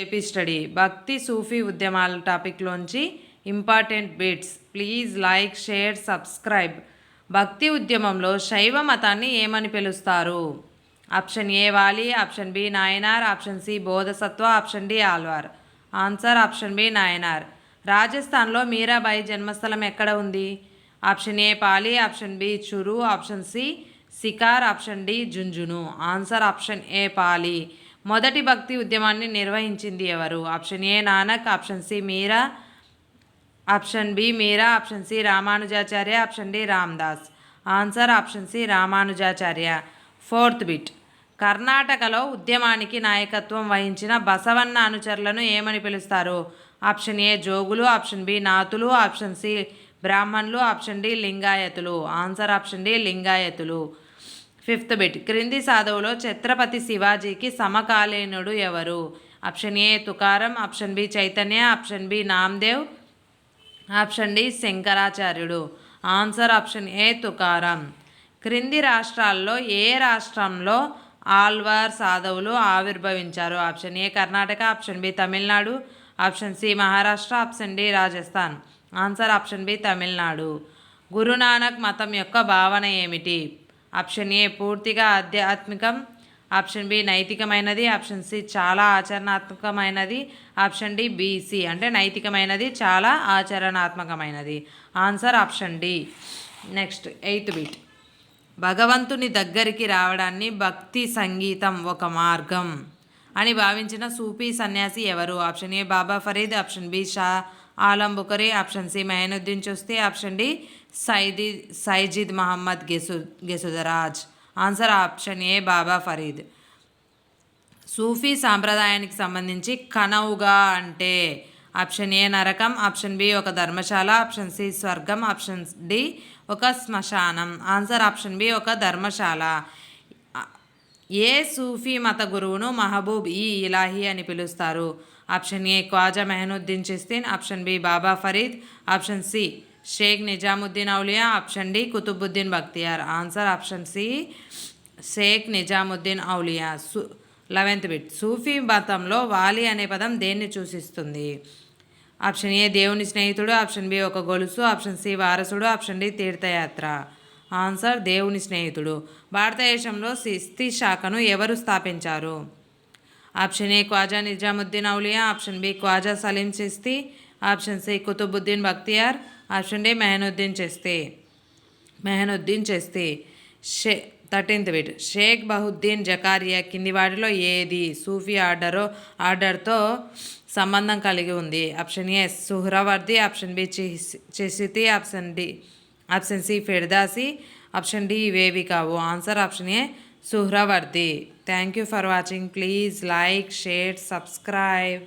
AP study Bhakti Sufi ఉద్యమాల టాపిక్లోంచి important bits. Please like, share, subscribe. Bhakti ఉద్యమంలో శైవ మతాన్ని ఏమని పిలుస్తారు? ఆప్షన్ ఏ వాలి, option B Nayanar, option C Bodhisattva, option D Alvar. Answer option B Nayanar. రాజస్థాన్లో మీరాబాయి జన్మస్థలం ఎక్కడ ఉంది? Option A Pali, option B Churu, option C Sikar, option D Jhunjhunu. Answer option A Pali. మొదటి భక్తి ఉద్యమాన్ని నిర్వహించింది ఎవరు? Option A Nanak, option C Meera, option B Meera, option C Ramanujacharya, option D Ramdas. Answer option C Ramanujacharya. Fourth bit. కర్ణాటకలో ఉద్యమానికి నాయకత్వం వహించిన బసవన్న అనుచరులను ఏమని పిలుస్తారు? ఆప్షన్ ఏ జోగులు, ఆప్షన్ బి నాతులు, ఆప్షన్ సి బ్రాహ్మణులు, ఆప్షన్ డి లింగాయతులు. ఆన్సర్ ఆప్షన్ డి లింగాయతులు. Fifth bit. క్రింది సాధువులో ఛత్రపతి శివాజీకి సమకాలీనుడు ఎవరు? Option A Tukaram, option B Chaitanya, option B Namdev, option D శంకరాచార్యుడు. Answer option A Tukaram. క్రింది రాష్ట్రాల్లో ఏ రాష్ట్రంలో ఆల్వార్ సాధువులు ఆవిర్భవించారు? Option A Karnataka, option B Tamil Nadu, option C Maharashtra, option D Rajasthan. Answer option B Tamil Nadu. Guru Nanak మతం యొక్క భావన ఏమిటి? ఆప్షన్ ఏ పూర్తిగా ఆధ్యాత్మికం, ఆప్షన్ బి నైతికమైనది, ఆప్షన్ సి చాలా ఆచరణాత్మకమైనది, ఆప్షన్ డి బీసీ అంటే నైతికమైనది చాలా ఆచరణాత్మకమైనది. Answer option D. Next eighth bit. భగవంతుని దగ్గరికి రావడాన్ని భక్తి సంగీతం ఒక మార్గం అని భావించిన సూఫీ సన్యాసి ఎవరు? Option A Baba Farid, option B Shah Alam Bukhari, option C Moinuddin Chishti, option D Syed Muhammad Gesudaraz. Answer option A Baba Farid. Sufi సాంప్రదాయానికి సంబంధించి కనౌగా అంటే? ఆప్షన్ ఏ నరకం, ఆప్షన్ బి ఒక ధర్మశాల, ఆప్షన్ సి స్వర్గం, ఆప్షన్ డి ఒక శ్మశానం. ఆన్సర్ ఆప్షన్ బి ఒక ధర్మశాల. ఏ సూఫీ మత గురువును మహబూబ్ ఈ ఇలాహీ అని పిలుస్తారు? ఆప్షన్ ఏ ఖ్వాజా మెహనుద్దీన్ చిస్తిన్, option B Baba Farid, option C Sheikh Nizamuddin Auliya, option D Qutbuddin Bakhtiyar. Answer option C Sheikh Nizamuddin Auliya. 11th bit. Sufi మతంలో వాలి అనే పదం దేన్ని సూచిస్తుంది? ఆప్షన్ ఏ దేవుని స్నేహితుడు, ఆప్షన్ బి ఒక గొలుసు, ఆప్షన్ సి వారసుడు, ఆప్షన్ డి తీర్థయాత్ర. ఆన్సర్ దేవుని స్నేహితుడు. భారతదేశంలో సిస్తి శాఖను ఎవరు స్థాపించారు? Option A Khwaja Nizamuddin Auliya, option B Khwaja Salim Chishti, option C Qutbuddin Bakhtiyar, option D Moinuddin Chishti. 13th bit. Sheikh Bahauddin Zakariya కింది వాటిలో ఏది సూఫీ ఆర్డర్తో సంబంధం కలిగి ఉంది? Option A Suhrawardi, option B Chishti, option C Firdausi, option D ఇవేవి కావు. Answer option A Suhrawardi. Thank you for watching. Please like, share, subscribe.